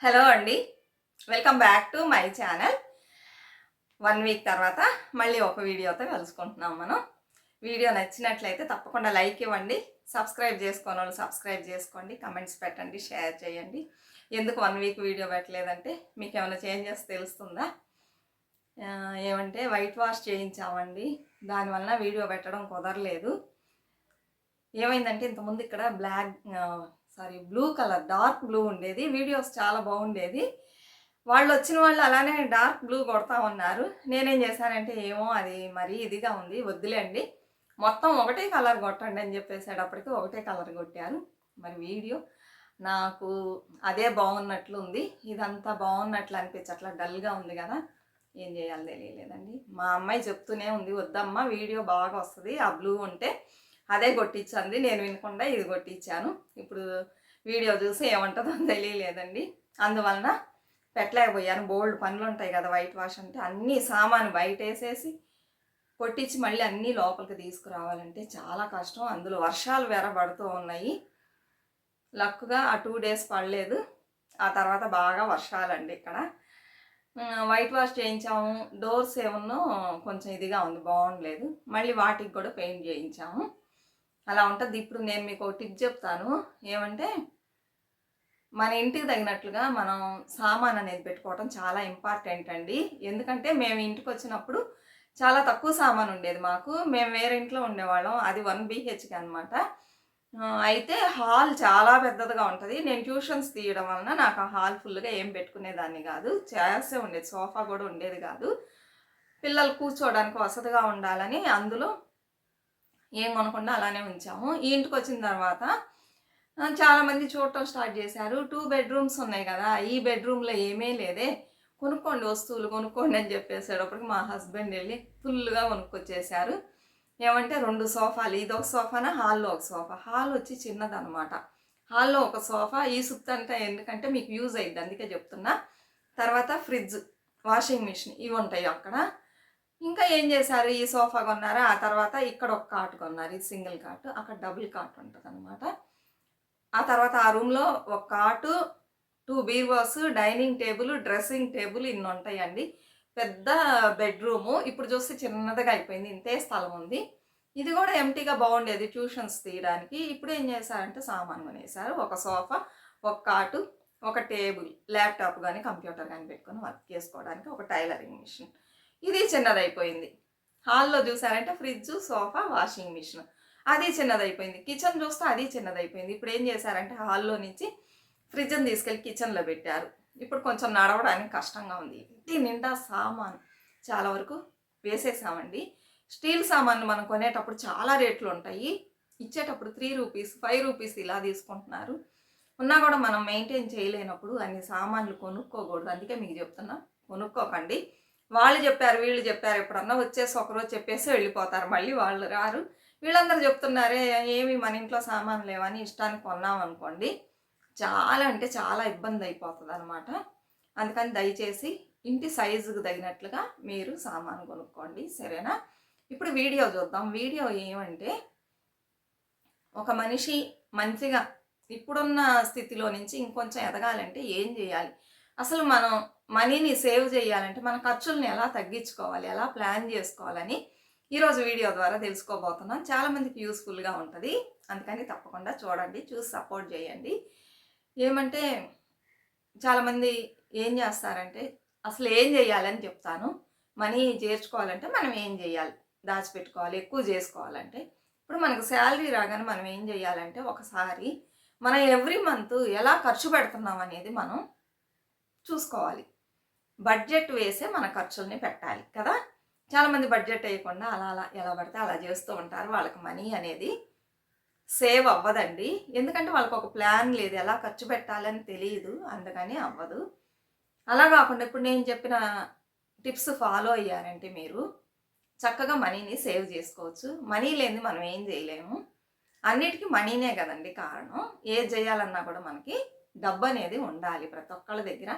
Hello అండి. Welcome back to my channel. 1 week తర్వాత మళ్ళీ ఒక వీడియోతో కలుసుకుంటున్నాం మనం. వీడియో నచ్చినట్లయితే తప్పకుండా లైక్ ఇవ్వండి. సబ్స్క్రైబ్ చేసుకోనోళ్ళు సబ్స్క్రైబ్ చేసుకోండి. కమెంట్స్ పెట్టండి, షేర్ చేయండి. ఎందుకు 1 వీక్ వీడియో పెట్టలేదంటే మీకేమైనా చేంజెస్ తెలుస్తుందా? ఏమంటే వైట్ వాష్ చేయించామండి. దానివల్ల వీడియో పెట్టడం కుదరలేదు. ఏమైందంటే ఇంతకుముందు ఇక్కడ బ్లూ కలర్ డార్క్ బ్లూ ఉండేది. వీడియోస్ చాలా బాగుండేది. వాళ్ళు వచ్చిన వాళ్ళు అలానే డార్క్ బ్లూ కొడతా ఉన్నారు. నేనేం చేశానంటే ఏమో అది మరీ ఇదిగా ఉంది, వద్దులేండి మొత్తం ఒకటే కలర్ కొట్టండి అని చెప్పేసేటప్పటికి ఒకటే కలర్ కొట్టారు. మరి వీడియో నాకు అదే బాగున్నట్లు ఉంది, ఇదంతా బాగున్నట్లు అనిపించట్లా, డల్గా ఉంది కదా. ఏం చేయాలో తెలియలేదండి. మా అమ్మాయి చెప్తూనే ఉంది, వద్దమ్మా వీడియో బాగా వస్తుంది, ఆ బ్లూ ఉంటే అదే కొట్టించండి. నేను వినకుండా ఇది కొట్టించాను. ఇప్పుడు వీడియో చూసి ఏమంటుందో తెలియలేదండి. అందువలన పెట్టలేకపోయాను. బోల్డ్ పనులు ఉంటాయి కదా వైట్ వాష్ అంటే. అన్నీ సామాను బయట వేసేసి కొట్టించి మళ్ళీ అన్నీ లోపలికి తీసుకురావాలంటే చాలా కష్టం. అందులో వర్షాలు పడుతూ ఉన్నాయి. లక్గా ఆ 2 డేస్ పడలేదు. ఆ తర్వాత బాగా వర్షాలండి ఇక్కడ. వైట్ వాష్ చేయించాము. డోర్స్ ఏమన్నా కొంచెం ఇదిగా ఉంది, బాగుండలేదు. మళ్ళీ వాటికి కూడా పెయింట్ చేయించాము. అలా ఉంటుంది. ఇప్పుడు నేను మీకు ఒక టిప్ చెప్తాను. ఏమంటే మన ఇంటికి తగినట్లుగా మనం సామాన్ అనేది పెట్టుకోవటం చాలా ఇంపార్టెంట్ అండి. ఎందుకంటే మేము ఇంటికి వచ్చినప్పుడు చాలా తక్కువ సామాన్ ఉండేది మాకు. మేము వేరే ఇంట్లో ఉండేవాళ్ళం. అది 1 BHK అనమాట. అయితే హాల్ చాలా పెద్దదిగా ఉంటుంది. నేను ట్యూషన్స్ తీయడం వలన నాకు ఆ హాల్ ఫుల్గా ఏం పెట్టుకునేదాన్ని కాదు. చైర్సే ఉండేది, సోఫా కూడా ఉండేది కాదు. పిల్లలు కూర్చోవడానికి వసతిగా ఉండాలని అందులో ఏం కొనకుండా అలానే ఉంచాము. ఈ ఇంటికి వచ్చిన తర్వాత చాలామంది చూడటం స్టార్ట్ చేశారు. 2 బెడ్రూమ్స్ ఉన్నాయి కదా, ఈ బెడ్రూమ్లో ఏమీ లేదే, కొనుక్కోండి వస్తువులు కొనుక్కోండి అని చెప్పేసేటప్పటికి మా హస్బెండ్ వెళ్ళి ఫుల్గా కొనుక్కొచ్చేసారు. ఏమంటే 2 సోఫాలు, ఇదొక సోఫానా, హాల్లో ఒక సోఫా. హాల్ వచ్చి చిన్నదనమాట. హాల్లో ఒక సోఫా. ఈ సుత్తంతా ఎందుకంటే మీకు యూజ్ అయ్యిద్ది, అందుకే చెప్తున్నా. తర్వాత ఫ్రిడ్జ్, వాషింగ్ మిషన్ ఇవి ఉంటాయి అక్కడ. ఇంకా ఏం చేశారు, ఈ సోఫా కొన్నారు. ఆ తర్వాత ఇక్కడ ఒక కాట్ కొన్నారు, ఇది సింగిల్ కాట్. అక్కడ డబుల్ కాట్ ఉంటుంది అనమాట. ఆ తర్వాత ఆ రూమ్లో ఒక కాటు, 2 బీరువాస్, డైనింగ్ టేబుల్, డ్రెస్సింగ్ టేబుల్ ఇన్ని ఉంటాయండి. పెద్ద బెడ్రూము. ఇప్పుడు చూస్తే చిన్నదిగా అయిపోయింది, ఇంతే స్థలం ఉంది. ఇది కూడా ఎంటీగా బాగుండేది ట్యూషన్స్ తీయడానికి. ఇప్పుడు ఏం చేశారంటే సామాన్ కొనేసారు. ఒక సోఫా, ఒక కాటు, ఒక టేబుల్, ల్యాప్టాప్ కానీ కంప్యూటర్ కానీ పెట్టుకొని వర్క్ చేసుకోవడానికి ఒక టైలరింగ్ మిషన్. ఇది చిన్నదైపోయింది. హాల్లో చూసారంటే ఫ్రిడ్జ్, సోఫా, వాషింగ్ మిషన్, అది చిన్నదైపోయింది. కిచెన్ చూస్తే అది చిన్నదైపోయింది. ఇప్పుడు ఏం చేశారంటే హాల్లో నుంచి ఫ్రిడ్జ్ని తీసుకెళ్ళి కిచెన్లో పెట్టారు. ఇప్పుడు కొంచెం నడవడానికి కష్టంగా ఉంది. ఇంటి నిండా సామాను చాలా వరకు వేసేసామండి. స్టీల్ సామాన్లు మనం కొనేటప్పుడు చాలా రేట్లు ఉంటాయి. ఇచ్చేటప్పుడు 3 రూపీస్, 5 రూపీస్ ఇలా తీసుకుంటున్నారు. ఉన్నా కూడా మనం మెయింటైన్ చేయలేనప్పుడు అన్ని సామాన్లు కొనుక్కోకూడదు. అందుకే మీకు చెప్తున్నా, కొనుక్కోకండి. వాళ్ళు చెప్పారు, వీళ్ళు చెప్పారు, ఎప్పుడన్నా వచ్చేసి ఒకరోజు చెప్పేసి వెళ్ళిపోతారు, మళ్ళీ వాళ్ళు రారు. వీళ్ళందరూ చెప్తున్నారే ఏమి మన ఇంట్లో సామాన్లు లేవని ఇష్టానికి కొన్నామనుకోండి, చాలా అంటే చాలా ఇబ్బంది అయిపోతుంది అనమాట. అందుకని దయచేసి ఇంటి సైజుకు తగినట్లుగా మీరు సామాను కొనుక్కోండి, సరేనా? ఇప్పుడు వీడియో చూద్దాం. వీడియో ఏమంటే, ఒక మనిషి మంచిగా ఇప్పుడున్న స్థితిలో నుంచి ఇంకొంచెం ఎదగాలంటే ఏం చేయాలి, అసలు మనం మనీని సేవ్ చేయాలంటే మన ఖర్చుల్ని ఎలా తగ్గించుకోవాలి, ఎలా ప్లాన్ చేసుకోవాలని ఈరోజు వీడియో ద్వారా తెలుసుకోబోతున్నాం. చాలామందికి యూస్ఫుల్గా ఉంటుంది. అందుకని తప్పకుండా చూడండి, చూసి సపోర్ట్ చేయండి. ఏమంటే చాలామంది ఏం చేస్తారంటే, అసలు ఏం చేయాలని చెప్తాను. మనీ చేర్చుకోవాలంటే మనం ఏం చేయాలి, దాచిపెట్టుకోవాలి, ఎక్కువ చేసుకోవాలంటే ఇప్పుడు మనకు శాలరీ రాగానే మనం ఏం చేయాలంటే, ఒకసారి మనం ఎవ్రీ మంత్ ఎలా ఖర్చు పెడుతున్నాం అనేది మనం చూసుకోవాలి. బడ్జెట్ వేసే మన ఖర్చుల్ని పెట్టాలి కదా. చాలామంది బడ్జెట్ వేయకుండా అలా అలా ఎలా పడితే అలా చేస్తూ ఉంటారు. వాళ్ళకి మనీ అనేది సేవ్ అవ్వదండి. ఎందుకంటే వాళ్ళకి ఒక ప్లాన్ లేదు, ఎలా ఖర్చు పెట్టాలని తెలియదు, అందుకని అవ్వదు. అలా కాకుండా ఇప్పుడు నేను చెప్పిన టిప్స్ ఫాలో అయ్యారంటే మీరు చక్కగా మనీని సేవ్ చేసుకోవచ్చు. మనీ లేనిది మనం ఏం చేయలేము. అన్నిటికీ మనీనే కదండి కారణం. ఏది చేయాలన్నా కూడా మనకి డబ్బు అనేది ఉండాలి ప్రతి ఒక్కళ్ళ దగ్గర.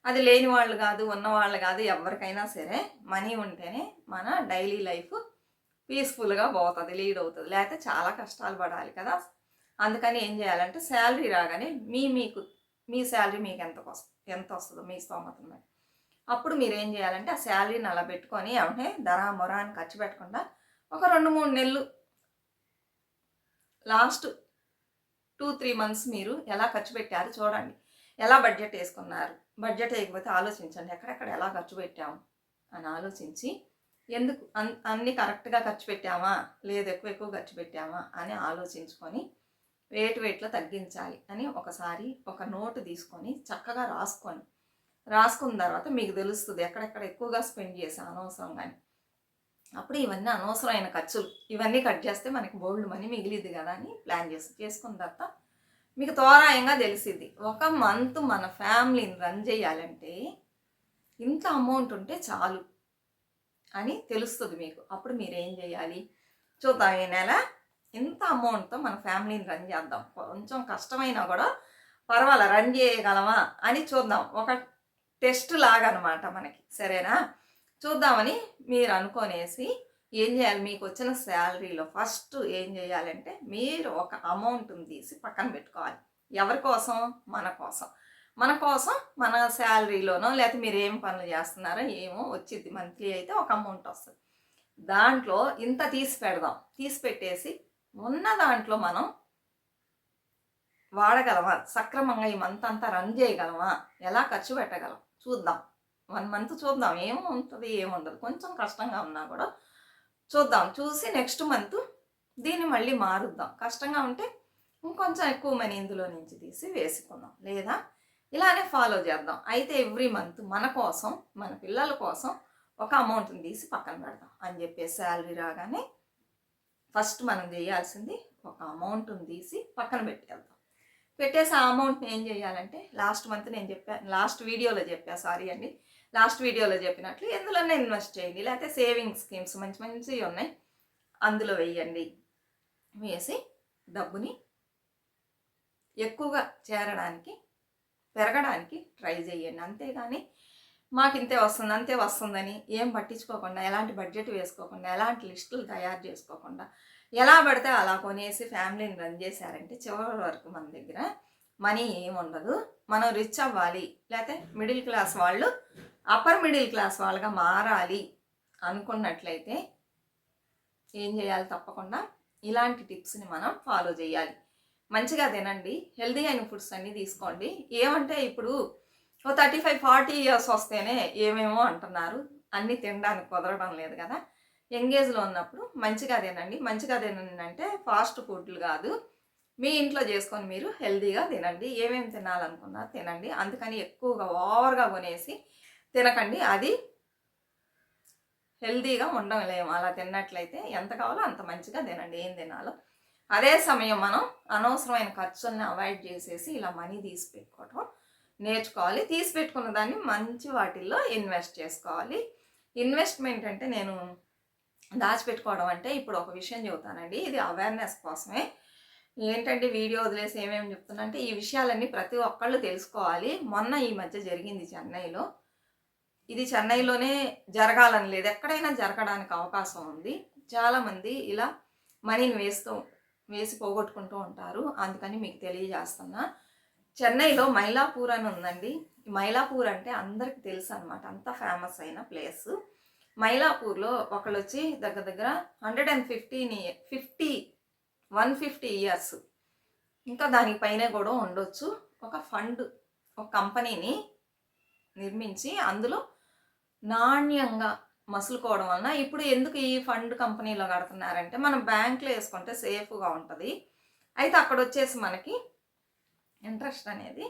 అది లేని వాళ్ళు కాదు, ఉన్నవాళ్ళు కాదు, ఎవరికైనా సరే మనీ ఉంటేనే మన డైలీ లైఫ్ పీస్ఫుల్గా పోతుంది, లీడ్ అవుతుంది. లేకపోతే చాలా కష్టాలు పడాలి కదా. అందుకని ఏం చేయాలంటే శాలరీ రాగానే మీకు మీ శాలరీ మీకు ఎంత వస్తుందో మీ స్తోమతను బట్టి. అప్పుడు మీరు ఏం చేయాలంటే ఆ శాలరీని అలా పెట్టుకొని అంటే ధర మొర అని ఖర్చు పెట్టకుండా ఒక 2-3 నెలలు లాస్ట్ 2-3 మంత్స్ మీరు ఎలా ఖర్చు పెట్టారు చూడండి. ఎలా బడ్జెట్ వేసుకున్నారు, బడ్జెట్ వేయకపోతే ఆలోచించండి ఎక్కడెక్కడ ఎలా ఖర్చు పెట్టాము అని ఆలోచించి ఎందుకు అన్నీ కరెక్ట్గా ఖర్చు పెట్టామా లేదు ఎక్కువ ఖర్చు పెట్టామా అని ఆలోచించుకొని వెయిట్లో తగ్గించాలి అని ఒకసారి ఒక నోటు తీసుకొని చక్కగా రాసుకున్న తర్వాత మీకు తెలుస్తుంది ఎక్కడెక్కడ ఎక్కువగా స్పెండ్ చేసాం అనవసరంగాని. అప్పుడు ఇవన్నీ అనవసరమైన ఖర్చులు ఇవన్నీ కట్ చేస్తే మనకి బోల్డ్ మనీ మిగిలిద్ది కదా అని ప్లాన్ చేసుకున్న తర్వాత మీకు తోరాయంగా తెలిసిద్ది. ఒక మంత్ మన ఫ్యామిలీని రన్ చేయాలంటే ఇంత అమౌంట్ ఉంటే చాలు అని తెలుస్తుంది మీకు. అప్పుడు మీరు ఏం చేయాలి చూద్దాం, ఈ నెల ఇంత అమౌంట్తో మన ఫ్యామిలీని రన్ చేద్దాం, కొంచెం కష్టమైనా కూడా పర్వాలే రన్ చేయగలమా అని చూద్దాం. ఒక టెస్ట్ లాగా అనమాట మనకి, సరేనా? చూద్దామని మీరు అనుకోనేసి ఏం చేయాలి, మీకు వచ్చిన శాలరీలో ఫస్ట్ ఏం చేయాలంటే మీరు ఒక అమౌంట్ని తీసి పక్కన పెట్టుకోవాలి. ఎవరి కోసం? మన కోసం మన శాలరీలోనో లేకపోతే మీరు ఏం పనులు చేస్తున్నారో ఏమో వచ్చింది, మంత్లీ అయితే ఒక అమౌంట్ వస్తుంది. దాంట్లో ఇంత తీసి పెట్టేసి ఉన్న దాంట్లో మనం వాడగలమా, సక్రమంగా ఈ మంత్ అంతా రన్ చేయగలమా, ఎలా ఖర్చు పెట్టగలం చూద్దాం. 1 మంత్ చూద్దాం ఏముంటుంది ఏముండదు, కొంచెం కష్టంగా ఉన్నా కూడా చూద్దాం. చూసి నెక్స్ట్ మంత్ దీన్ని మళ్ళీ మారుద్దాం. కష్టంగా ఉంటే ఇంకొంచెం ఎక్కువ మనీ ఇందులో నుంచి తీసి వేసుకుందాం, లేదా ఇలానే ఫాలో చేద్దాం. అయితే ఎవ్రీ మంత్ మన కోసం మన పిల్లల కోసం ఒక అమౌంట్ని తీసి పక్కన పెడదాం అని చెప్పేసి శాలరీ రాగానే ఫస్ట్ మనం చేయాల్సింది ఒక అమౌంట్ని తీసి పక్కన పెట్టేసి ఆ అమౌంట్ని ఏం చేయాలంటే లాస్ట్ మంత్ నేను చెప్పాను, లాస్ట్ వీడియోలో చెప్పినట్లు ఎందులోనే ఇన్వెస్ట్ చేయండి, లేకపోతే సేవింగ్ స్కీమ్స్ మంచివి ఉన్నాయి అందులో వేయండి. వేసి డబ్బుని ఎక్కువగా పెరగడానికి ట్రై చేయండి. అంతేగాని మాకు అంతే వస్తుందని ఏం పట్టించుకోకుండా, ఎలాంటి బడ్జెట్ వేసుకోకుండా, ఎలాంటి లిస్టులు తయారు చేసుకోకుండా ఎలా పడితే అలా కొనేసి ఫ్యామిలీని రన్ చేశారంటే చివరి వరకు మన దగ్గర మనీ ఏముండదు. మనం రిచ్ అవ్వాలి, లేకపోతే మిడిల్ క్లాస్ వాళ్ళు అప్పర్ మిడిల్ క్లాస్ వాళ్ళగా మారాలి అనుకున్నట్లయితే ఏం చేయాలి, తప్పకుండా ఇలాంటి టిప్స్ని మనం ఫాలో చేయాలి. మంచిగా తినండి, హెల్దీ అయిన ఫుడ్స్ అన్నీ తీసుకోండి. ఏమంటే ఇప్పుడు 35-40 ఇయర్స్ వస్తేనే ఏమేమో అంటున్నారు, అన్నీ తినడానికి కుదరడం లేదు కదా. యంగేజ్లో ఉన్నప్పుడు మంచిగా తినండి అంటే ఫాస్ట్ ఫుడ్లు కాదు, మీ ఇంట్లో చేసుకొని మీరు హెల్దీగా తినండి. ఏమేమి తినాలనుకున్నారు తినండి, అందుకని ఎక్కువగా ఓవర్గా కొనేసి తినకండి, అది హెల్దీగా ఉండలేము. అలా తిన్నట్లయితే ఎంత కావాలో అంత మంచిగా తినండి ఏం తినాలో. అదే సమయం మనం అనవసరమైన ఖర్చుల్ని అవాయిడ్ చేసేసి ఇలా మనీ తీసి పెట్టుకోవటం నేర్చుకోవాలి. తీసి పెట్టుకున్న దాన్ని మంచి వాటిల్లో ఇన్వెస్ట్ చేసుకోవాలి. ఇన్వెస్ట్మెంట్ అంటే నేను దాచిపెట్టుకోవడం అంటే ఇప్పుడు ఒక విషయం చెబుతానండి, ఇది అవేర్నెస్ కోసమే. ఏంటంటే వీడియో వదిలేసి ఏమేమి చెప్తున్నా అంటే ఈ విషయాలన్నీ ప్రతి ఒక్కళ్ళు తెలుసుకోవాలి. మొన్న ఈ మధ్య జరిగింది చెన్నైలో, ఇది చెన్నైలోనే జరగాలని లేదు, ఎక్కడైనా జరగడానికి అవకాశం ఉంది. చాలామంది ఇలా మనీని వేసి పోగొట్టుకుంటూ ఉంటారు, అందుకని మీకు తెలియజేస్తున్నా. చెన్నైలో మైలాపూర్ అని ఉందండి. మైలాపూర్ అంటే అందరికి తెలుసు అనమాట, అంత ఫేమస్ అయిన ప్లేస్. మైలాపూర్లో ఒకళ్ళు వచ్చి దగ్గర 150 ఇయర్స్ ఇంకా దానికి పైన కూడా ఉండొచ్చు, ఒక కంపెనీని నిర్మించి అందులో నాణ్యంగా మసులుకోవడం వలన ఇప్పుడు ఎందుకు ఈ ఫండ్ కంపెనీలో కడుతున్నారంటే మనం బ్యాంకులో వేసుకుంటే సేఫ్గా ఉంటుంది. అయితే అక్కడ వచ్చేసి మనకి ఇంట్రెస్ట్ అనేది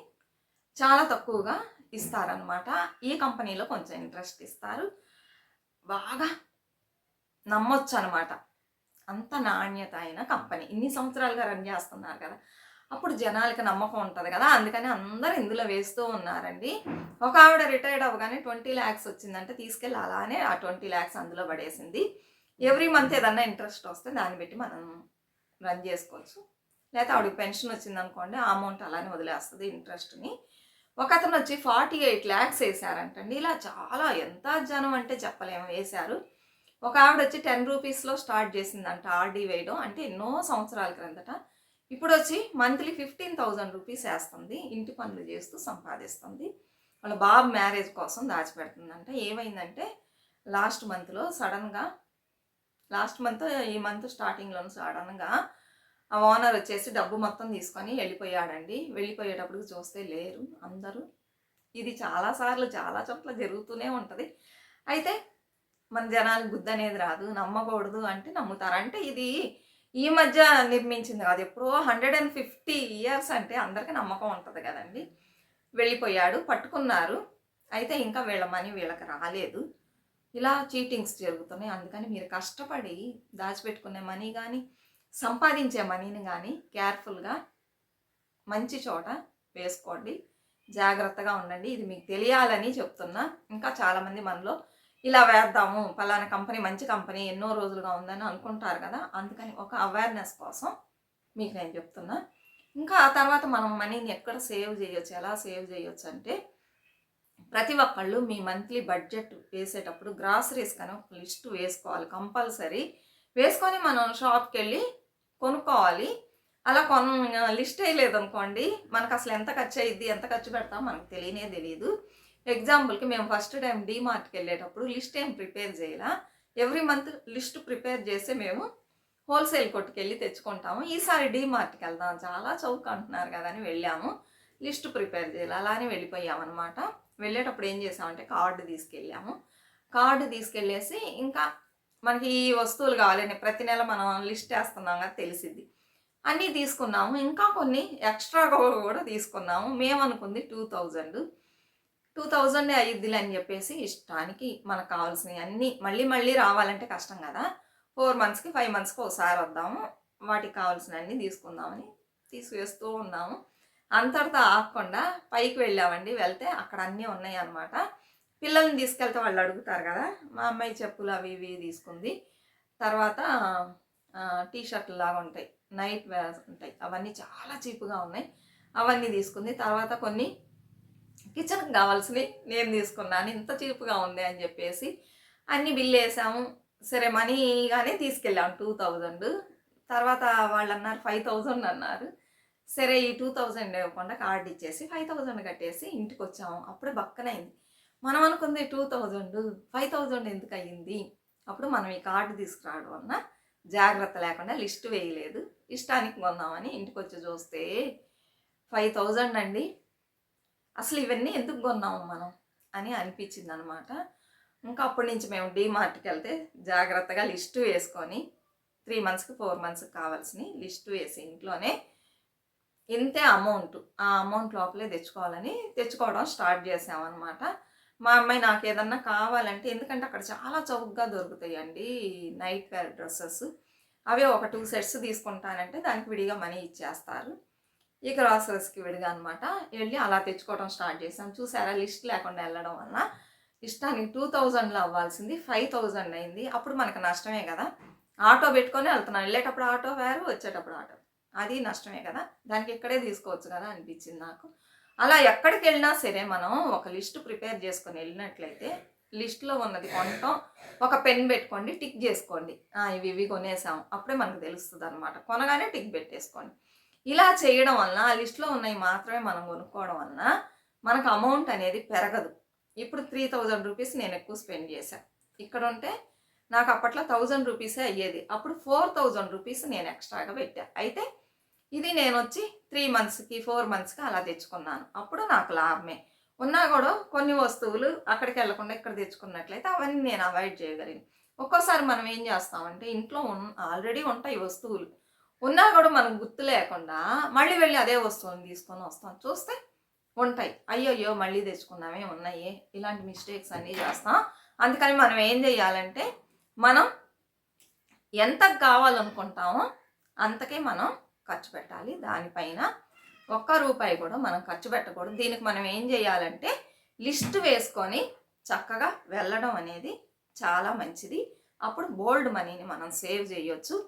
చాలా తక్కువగా ఇస్తారనమాట. ఈ కంపెనీలో కొంచెం ఇంట్రెస్ట్ ఇస్తారు, బాగా నమ్మొచ్చు అనమాట. అంత నాణ్యత అయిన కంపెనీ, ఇన్ని సంవత్సరాలుగా రన్ చేస్తున్నారు కదా, అప్పుడు జనాలకి నమ్మకం ఉంటుంది కదా, అందుకని అందరూ ఇందులో వేస్తూ ఉన్నారండి. ఒక ఆవిడ రిటైర్డ్ అవ్వగానే 20 lakhs వచ్చిందంటే తీసుకెళ్ళి అలానే ఆ 20 lakhs అందులో పడేసింది. ఎవ్రీ మంత్ ఏదన్నా ఇంట్రెస్ట్ వస్తే దాన్ని బట్టి మనం రన్ చేసుకోవచ్చు. లేకపోతే ఆవిడకి పెన్షన్ వచ్చిందనుకోండి, ఆ అమౌంట్ అలానే వదిలేస్తుంది ఇంట్రెస్ట్ని. ఒక అతను వచ్చి 48 lakhs వేశారంటండి. ఇలా చాలా ఎంత జనం అంటే చెప్పలేము వేశారు. ఒక ఆవిడ వచ్చి 10 రూపీస్లో స్టార్ట్ చేసిందంట ఆర్డీ వేయడం, అంటే ఎన్నో సంవత్సరాల క్రిందట. ఇప్పుడు వచ్చి మంత్లీ 15,000 రూపీస్ వేస్తుంది. ఇంటి పనులు చేస్తూ సంపాదిస్తుంది. వాళ్ళ బాబు మ్యారేజ్ కోసం దాచిపెడుతుందంట. ఏమైందంటే లాస్ట్ మంత్ ఈ మంత్ స్టార్టింగ్లో సడన్గా ఆ ఓనర్ వచ్చేసి డబ్బు మొత్తం తీసుకొని వెళ్ళిపోయాడండి. వెళ్ళిపోయేటప్పుడు చూస్తే లేరు అందరూ. ఇది చాలాసార్లు చాలా చోట్ల జరుగుతూనే ఉంటుంది. అయితే మన జనాలకు బుద్ధి అనేది రాదు. నమ్మకూడదు అంటే నమ్ముతారు. అంటే ఇది ఈ మధ్య నిర్మించింది కాదు, ఎప్పుడో 150 ఇయర్స్ అంటే అందరికీ నమ్మకం ఉంటుంది కదండి. వెళ్ళిపోయాడు, పట్టుకున్నారు. అయితే ఇంకా వీళ్ళ మనీ వీళ్ళకి రాలేదు. ఇలా చీటింగ్స్ జరుగుతున్నాయి. అందుకని మీరు కష్టపడి దాచిపెట్టుకునే మనీ కానీ సంపాదించే మనీని కానీ కేర్ఫుల్గా మంచి చోట వేసుకోండి. జాగ్రత్తగా ఉండండి. ఇది మీకు తెలియాలని చెప్తున్నా. ఇంకా చాలామంది మనలో ఇలా వేద్దాము, పలానా కంపెనీ మంచి కంపెనీ ఎన్నో రోజులుగా ఉందని అనుకుంటారు కదా. అందుకని ఒక అవేర్నెస్ కోసం మీకు నేను చెప్తున్నా. ఇంకా ఆ తర్వాత మనం మనీని ఎక్కడ సేవ్ చేయొచ్చు, ఎలా సేవ్ చేయొచ్చు అంటే ప్రతి ఒక్కళ్ళు మీ మంత్లీ బడ్జెట్ వేసేటప్పుడు గ్రాసరీస్ కానీ ఒక లిస్ట్ వేసుకోవాలి కంపల్సరీ. వేసుకొని మనం షాప్కి వెళ్ళి కొనుక్కోవాలి. అలా లిస్ట్ వేయలేదనుకోండి, మనకు అసలు ఎంత ఖర్చు అయ్యిద్ది, ఎంత ఖర్చు పెడతాం మనకు తెలియదు. ఎగ్జాంపుల్కి మేము ఫస్ట్ టైం డీమార్ట్కి వెళ్ళేటప్పుడు లిస్ట్ ఏం ప్రిపేర్ చేయాలా. ఎవ్రీ మంత్ లిస్ట్ ప్రిపేర్ చేసి మేము హోల్సేల్ కొట్టుకు వెళ్ళి తెచ్చుకుంటాము. ఈసారి డీమార్ట్కి వెళ్దాం, చాలా చౌక అంటున్నారు కదా అని వెళ్ళాము. లిస్ట్ ప్రిపేర్ చేయాలి, అలానే వెళ్ళిపోయామన్నమాట. వెళ్ళేటప్పుడు ఏం చేసామంటే కార్డు తీసుకెళ్ళాము. కార్డు తీసుకెళ్ళేసి ఇంకా మనకి ఈ వస్తువులు కావాలని ప్రతి నెల మనం లిస్ట్ వేస్తున్నాం కదా, తెలిసిద్ది. అన్నీ తీసుకున్నాము. ఇంకా కొన్ని ఎక్స్ట్రాగా కూడా తీసుకున్నాము. మేము అనుకుంది 2000 అయ్యిద్దిలే అని చెప్పేసి ఇష్టానికి మనకు కావాల్సినవి అన్నీ మళ్ళీ రావాలంటే కష్టం కదా. 4 మంత్స్కి 5 మంత్స్కి ఒకసారి వద్దాము, వాటికి కావాల్సినవన్నీ తీసుకుందామని తీసుకువేస్తూ ఉన్నాము. అంతటితో ఆగకుండా పైకి వెళ్ళామండి. వెళ్తే అక్కడ అన్నీ ఉన్నాయి అన్నమాట. పిల్లల్ని తీసుకెళ్తే వాళ్ళు అడుగుతారు కదా. మా అమ్మాయి చెప్పులు అవి ఇవి తీసుకుంది. తర్వాత టీషర్ట్లు లాగా ఉంటాయి, నైట్ వేర్స్ ఉంటాయి, అవన్నీ చాలా చీప్గా ఉన్నాయి, అవన్నీ తీసుకుంది. తర్వాత కొన్ని కిచెన్కి కావాల్సినవి నేను తీసుకున్నాను, ఇంత చీప్గా ఉంది అని చెప్పేసి అన్నీ బిల్లు వేసాము. సరే మనీగానే తీసుకెళ్ళాము 2000. తర్వాత వాళ్ళు అన్నారు 5000 అన్నారు. సరే ఈ 2000 ఇవ్వకుండా కార్డు ఇచ్చేసి 5000 కట్టేసి ఇంటికి వచ్చాము. అప్పుడే బక్కనైంది. మనం అనుకుంది 2000, 5000 ఎందుకు అయ్యింది. అప్పుడు మనం ఈ కార్డు తీసుకురావడం వలన జాగ్రత్త లేకుండా లిస్ట్ వేయలేదు, ఇష్టానికి కొన్నామని ఇంటికి వచ్చి చూస్తే 5000 అండి. అసలు ఇవన్నీ ఎందుకు కొన్నాము మనం అని అనిపించింది అనమాట. ఇంకా అప్పటి నుంచి మేము డీమార్ట్కి వెళ్తే జాగ్రత్తగా లిస్టు వేసుకొని 3 మంత్స్కి 4 మంత్స్కి కావాల్సినవి లిస్టు వేసి ఇంట్లోనే ఇంతే అమౌంట్, ఆ అమౌంట్ లోపలే తెచ్చుకోవడం స్టార్ట్ చేసామన్నమాట. మా అమ్మాయి నాకు ఏదన్నా కావాలంటే, ఎందుకంటే అక్కడ చాలా చౌకగా దొరుకుతాయండి నైట్ వేర్ డ్రెస్సెస్. అవే ఒక 2 సెట్స్ తీసుకుంటానంటే దానికి విడిగా మనీ ఇచ్చేస్తారు. ఈ గ్రాసరీస్కి విడిగా అనమాట. వెళ్ళి అలా తెచ్చుకోవడం స్టార్ట్ చేసాం. చూసారా, లిస్ట్ లేకుండా వెళ్ళడం వల్ల ఇష్టానికి 2000లో అవ్వాల్సింది 5000 అయింది. అప్పుడు మనకు నష్టమే కదా. ఆటో పెట్టుకొని వెళ్తున్నాం, వెళ్ళేటప్పుడు ఆటో వేరు, వచ్చేటప్పుడు ఆటో, అది నష్టమే కదా. దానికి ఇక్కడే తీసుకోవచ్చు కదా అనిపించింది నాకు. అలా ఎక్కడికి వెళ్ళినా సరే మనం ఒక లిస్ట్ ప్రిపేర్ చేసుకొని వెళ్ళినట్లయితే లిస్ట్లో ఉన్నది కొనటం, ఒక పెన్ పెట్టుకోండి, టిక్ చేసుకోండి, ఇవి కొనేసాం, అప్పుడే మనకు తెలుస్తుంది అనమాట. కొనగానే టిక్ పెట్టేసుకోండి. ఇలా చేయడం వలన ఆ లిస్ట్లో ఉన్నవి మాత్రమే మనం కొనుక్కోవడం వలన మనకు అమౌంట్ అనేది పెరగదు. ఇప్పుడు 3000 రూపీస్ నేను ఎక్కువ స్పెండ్ చేశాను. ఇక్కడ ఉంటే నాకు అప్పట్లో 1000 రూపీసే అయ్యేది. అప్పుడు 4000 రూపీస్ నేను ఎక్స్ట్రాగా పెట్టాను. అయితే ఇది నేను వచ్చి 3 మంత్స్కి 4 మంత్స్కి అలా తెచ్చుకున్నాను. అప్పుడు నాకు లాభమే. ఉన్నా కూడా కొన్ని వస్తువులు అక్కడికి వెళ్లకుండా ఇక్కడ తెచ్చుకున్నట్లయితే అవన్నీ నేను అవాయిడ్ చేయగలిగాను. ఒక్కోసారి మనం ఏం చేస్తామంటే ఇంట్లో ఆల్రెడీ ఉంటాయి వస్తువులు, ఉన్నా కూడా మనకు గుర్తు లేకుండా మళ్ళీ వెళ్ళి అదే వస్తువుని తీసుకొని వస్తాం. చూస్తే ఉంటాయి, అయ్యో మళ్ళీ తెచ్చుకున్నామే, ఉన్నాయి, ఇలాంటి మిస్టేక్స్ అన్నీ చేస్తాం. అందుకని మనం ఏం చేయాలంటే, మనం ఎంత కావాలనుకుంటామో అంతకే మనం ఖర్చు పెట్టాలి. దానిపైన ₹1 కూడా మనం ఖర్చు పెట్టకూడదు. దీనికి మనం ఏం చేయాలంటే లిస్ట్ వేసుకొని చక్కగా వెళ్ళడం అనేది చాలా మంచిది. అప్పుడు బోల్డ్ మనీని మనం సేవ్ చేయొచ్చు.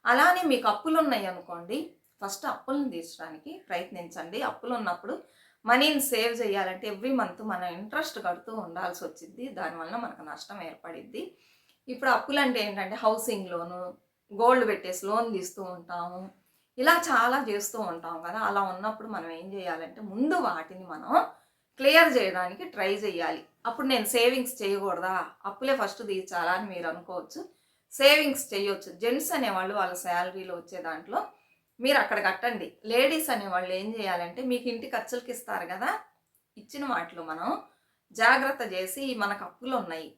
అలానే మీకు అప్పులు ఉన్నాయి అనుకోండి, ఫస్ట్ అప్పులను తీర్చడానికి ప్రయత్నించండి. అప్పులు ఉన్నప్పుడు మనీని సేవ్ చేయాలంటే ఎవ్రీ మంత్ మనం ఇంట్రెస్ట్ కడుతూ ఉండాల్సి వచ్చింది. దానివల్ల మనకు నష్టం ఏర్పడిద్ది. ఇప్పుడు అప్పులు అంటే ఏంటంటే హౌసింగ్ లోను, గోల్డ్ పెట్టేసి లోన్ తీస్తూ ఉంటాము. ఇలా చాలా చేస్తూ ఉంటాం కదా. అలా ఉన్నప్పుడు మనం ఏం చేయాలంటే ముందు వాటిని మనం క్లియర్ చేయడానికి ట్రై చేయాలి. అప్పుడు నేను సేవింగ్స్ చేయకూడదా, అప్పులే ఫస్ట్ తీర్చాలా అని మీరు అనుకోవచ్చు. సేవింగ్స్ చేయొచ్చు. జెంట్స్ అనేవాళ్ళు వాళ్ళ శాలరీలో వచ్చే దాంట్లో మీరు అక్కడ కట్టండి. లేడీస్ అనేవాళ్ళు ఏం చేయాలంటే మీకు ఇంటి ఖర్చులకి ఇస్తారు కదా, ఇచ్చిన వాటిలో మనం జాగ్రత్త చేసి మనకు అప్పులు ఉన్నాయి,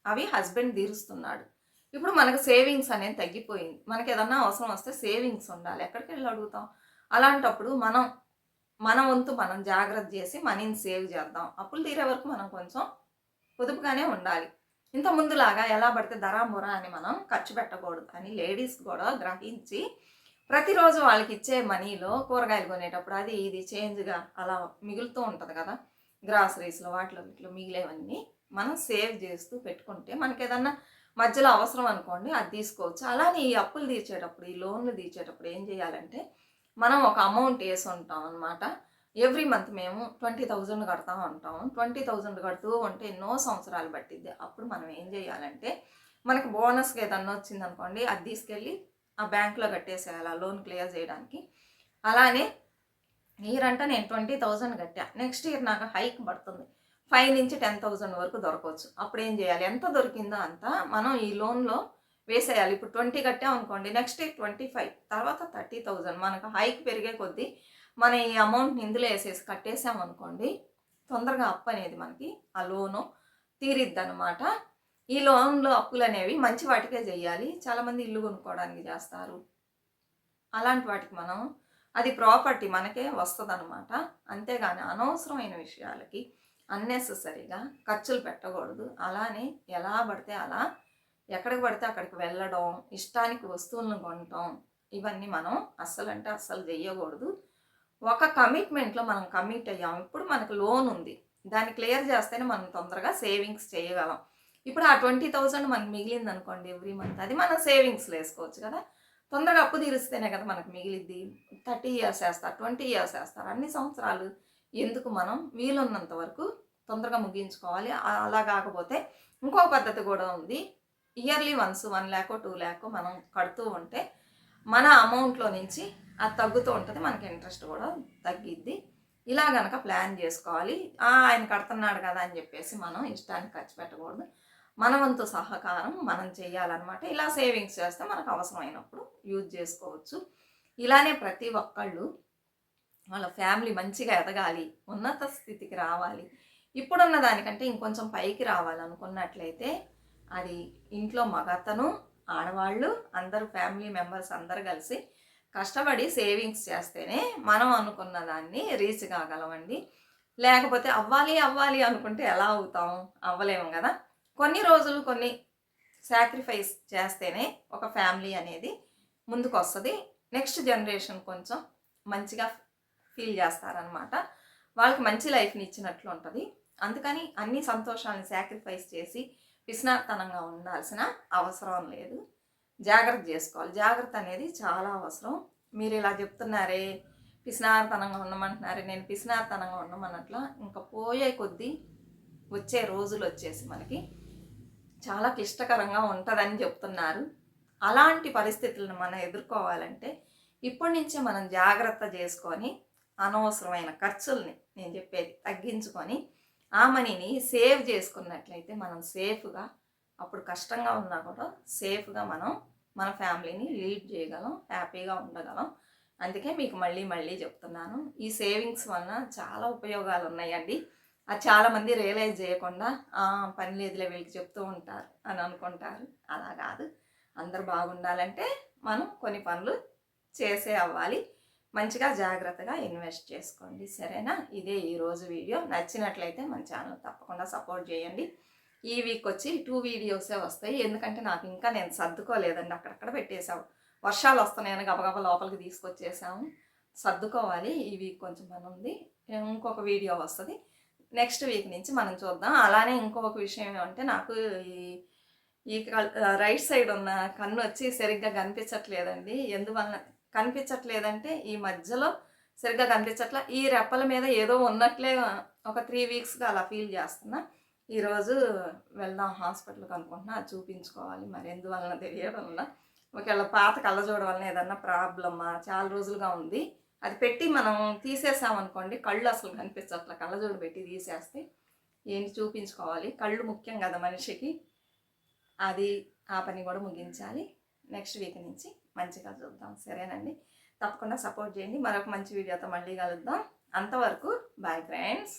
అవి హస్బెండ్ తీరుస్తున్నాడు, ఇప్పుడు మనకు సేవింగ్స్ అనేది తగ్గిపోయింది, మనకి ఏదన్నా అవసరం వస్తే సేవింగ్స్ ఉండాలి, ఎక్కడికి వెళ్ళి అడుగుతాం. అలాంటప్పుడు మన వంతు మనం జాగ్రత్త చేసి మనీని సేవ్ చేద్దాం. అప్పులు తీరే వరకు మనం కొంచెం పొదుపుగానే ఉండాలి. ఇంత ముందులాగా ఎలా పడితే ధరామురా అని మనం ఖర్చు పెట్టకూడదు అని లేడీస్ కూడా గ్రహించి ప్రతిరోజు వాళ్ళకి ఇచ్చే మనీలో కూరగాయలు కొనేటప్పుడు అది ఇది చేంజ్గా అలా మిగులుతూ ఉంటుంది కదా, గ్రాసరీస్లో వాటిలో వీటిలో మిగిలేవన్నీ మనం సేవ్ చేస్తూ పెట్టుకుంటే మనకి ఏదన్నా మధ్యలో అవసరం అనుకోండి అది తీసుకోవచ్చు. అలానే ఈ అప్పులు తీర్చేటప్పుడు, ఈ లోన్లు తీర్చేటప్పుడు ఏం చేయాలంటే మనం ఒక అమౌంట్ వేసి ఉంటాం అనమాట. ఎవ్రీ మంత్ మేము 20,000 కడతా ఉంటాం. 20,000 కడుతూ ఉంటే ఎన్నో సంవత్సరాలు పట్టిద్ది. అప్పుడు మనం ఏం చేయాలంటే మనకి బోనస్గా ఏదన్నా వచ్చిందనుకోండి అది తీసుకెళ్ళి ఆ బ్యాంకులో కట్టేసేయాలి ఆ లోన్ క్లియర్ చేయడానికి. అలానే ఇయర్ అంటే నేను 20,000 కట్టా, నెక్స్ట్ ఇయర్ నాకు హైక్ పడుతుంది, 5 నుంచి 10,000 వరకు దొరకవచ్చు. అప్పుడు ఏం చేయాలి, ఎంత దొరికిందో అంత మనం ఈ లోన్లో వేసేయాలి. ఇప్పుడు 20 కట్టామనుకోండి, నెక్స్ట్ ఇయర్ 25, తర్వాత 30,000. మనకు హైక్ పెరిగే కొద్దీ మన ఈ అమౌంట్ని ఇందులో వేసేసి కట్టేసామనుకోండి తొందరగా అప్పు అనేది మనకి ఆ లోను తీరిద్ది అనమాట. ఈ లోన్లో అప్పులు అనేవి మంచి వాటికే చేయాలి. చాలామంది ఇల్లు కొనుక్కోవడానికి చేస్తారు, అలాంటి వాటికి మనం అది ప్రాపర్టీ మనకే వస్తుంది అనమాట. అంతేగాని అనవసరమైన విషయాలకి అన్నెసెసరీగా ఖర్చులు పెట్టకూడదు. అలానే ఎలా పడితే అలా ఎక్కడికి పడితే అక్కడికి వెళ్ళడం, ఇష్టానికి వస్తువులను కొనటం, ఇవన్నీ మనం అస్సలు చెయ్యకూడదు. ఒక కమిట్మెంట్లో మనం కమిట్ అయ్యాం, ఇప్పుడు మనకు లోన్ ఉంది, దాన్ని క్లియర్ చేస్తేనే మనం తొందరగా సేవింగ్స్ చేయగలం. ఇప్పుడు ఆ 20,000 మనకు మిగిలింది అనుకోండి ఎవ్రీ మంత్, అది మనం సేవింగ్స్లో వేసుకోవచ్చు కదా. తొందరగా అప్పు తీరుస్తేనే కదా మనకు మిగిలిద్ది. 30 ఇయర్స్ వేస్తారు, 20 ఇయర్స్ వేస్తారు, అన్ని సంవత్సరాలు ఎందుకు, మనం వీలున్నంత వరకు తొందరగా ముగించుకోవాలి. అలా కాకపోతే ఇంకో పద్ధతి కూడా ఉంది. ఇయర్లీ వన్స్ 1 lakh 2 lakh మనం కడుతూ ఉంటే మన అమౌంట్లో నుంచి అది తగ్గుతూ ఉంటుంది, మనకి ఇంట్రెస్ట్ కూడా తగ్గిద్ది. ఇలా కనుక ప్లాన్ చేసుకోవాలి. ఆయన కడుతున్నాడు కదా అని చెప్పేసి మనం ఇష్టానికి ఖర్చు పెట్టకూడదు. మన వంతు సహకారం మనం చేయాలన్నమాట. ఇలా సేవింగ్స్ చేస్తే మనకు అవసరమైనప్పుడు యూజ్ చేసుకోవచ్చు. ఇలానే ప్రతి ఒక్కళ్ళు వాళ్ళ ఫ్యామిలీ మంచిగా ఎదగాలి, ఉన్నత స్థితికి రావాలి, ఇప్పుడున్న దానికంటే ఇంకొంచెం పైకి రావాలనుకున్నట్లయితే అది ఇంట్లో మగతను ఆడవాళ్ళు అందరూ ఫ్యామిలీ మెంబర్స్ అందరూ కలిసి కష్టపడి సేవింగ్స్ చేస్తేనే మనం అనుకున్న దాన్ని రీచ్ కాగలమండి. లేకపోతే అవ్వాలి అనుకుంటే ఎలా అవుతాం, అవ్వలేము కదా. కొన్ని రోజులు కొన్ని సాక్రిఫైస్ చేస్తేనే ఒక ఫ్యామిలీ అనేది ముందుకు వస్తుంది. నెక్స్ట్ జనరేషన్ కొంచెం మంచిగా ఫీల్ చేస్తారనమాట, వాళ్ళకి మంచి లైఫ్ని ఇచ్చినట్లు ఉంటుంది. అందుకని అన్ని సంతోషాలను సాక్రిఫైస్ చేసి పిసినార్తనంగా ఉండాల్సిన అవసరం లేదు. జాగ్రత్త చేసుకోవాలి. జాగ్రత్త అనేది చాలా అవసరం. మీరు ఇలా చెప్తున్నారే పిసినార్తనంగా ఉండమంటున్నారే, నేను పిసినార్తనంగా ఉండమన్నట్ల ఇంకా పోయే కొద్దీ వచ్చే రోజులు వచ్చేసి మనకి చాలా క్లిష్టకరంగా ఉంటుందని చెప్తున్నారు. అలాంటి పరిస్థితులను మనం ఎదుర్కోవాలంటే ఇప్పటి నుంచే మనం జాగ్రత్త చేసుకొని అనవసరమైన ఖర్చుల్ని నేను చెప్పేది తగ్గించుకొని ఆ మనీని సేవ్ చేసుకున్నట్లయితే మనం సేఫ్గా, అప్పుడు కష్టంగా ఉన్నా కూడా సేఫ్గా మనం మన ఫ్యామిలీని లీడ్ చేయగలం, హ్యాపీగా ఉండగలం. అందుకే మీకు మళ్ళీ చెప్తున్నాను, ఈ సేవింగ్స్ వలన చాలా ఉపయోగాలు ఉన్నాయండి. అది చాలామంది రియలైజ్ చేయకుండా పని లేదులే వీళ్ళకి చెప్తూ ఉంటారు అని అనుకుంటారు. అలా కాదు, అందరు బాగుండాలంటే మనం కొన్ని పనులు చేసే అవ్వాలి. మంచిగా జాగ్రత్తగా ఇన్వెస్ట్ చేసుకోండి, సరేనా. ఇదే ఈరోజు వీడియో. నచ్చినట్లయితే మన ఛానల్ తప్పకుండా సపోర్ట్ చేయండి. ఈ వీక్ వచ్చి 2 వీడియోసే వస్తాయి, ఎందుకంటే నాకు ఇంకా నేను సర్దుకోలేదండి, అక్కడక్కడ పెట్టేసాము. వర్షాలు వస్తున్నాయని గబగబా లోపలికి తీసుకొచ్చేసాము, సర్దుకోవాలి. ఈ వీక్ కొంచెం పని ఉంది, ఇంకొక వీడియో వస్తుంది. నెక్స్ట్ వీక్ నుంచి మనం చూద్దాం. అలానే ఇంకొక విషయం ఏమంటే నాకు ఈ రైట్ సైడ్ ఉన్న కన్ను వచ్చి సరిగ్గా కనిపించట్లేదండి. ఎందువల్ల కనిపించట్లేదంటే ఈ మధ్యలో సరిగ్గా కనిపించట్లా, ఈ రెప్పల మీద ఏదో ఉన్నట్లే ఒక 3 వీక్స్గా అలా ఫీల్ చేస్తున్నా. ఈరోజు వెళ్దాం హాస్పిటల్కి అనుకుంటున్నా, అది చూపించుకోవాలి. మరి ఎందువలన తెలియడం వల్ల ఒకవేళ పాత కళ్ళజోడు వలన ఏదన్నా ప్రాబ్లమా, చాలా రోజులుగా ఉంది, అది పెట్టి మనం తీసేసామనుకోండి కళ్ళు అసలు కనిపించట్ల. కళ్ళజోడు పెట్టి తీసేస్తే ఏంటి చూపించుకోవాలి, కళ్ళు ముఖ్యం కదా మనిషికి. అది ఆ పని కూడా ముగించాలి. నెక్స్ట్ వీక్ నుంచి మంచిగా చూద్దాం, సరేనండి. తప్పకుండా సపోర్ట్ చేయండి. మరొక మంచి వీడియోతో మళ్ళీ కలుద్దాం. అంతవరకు బాయ్ ఫ్రెండ్స్.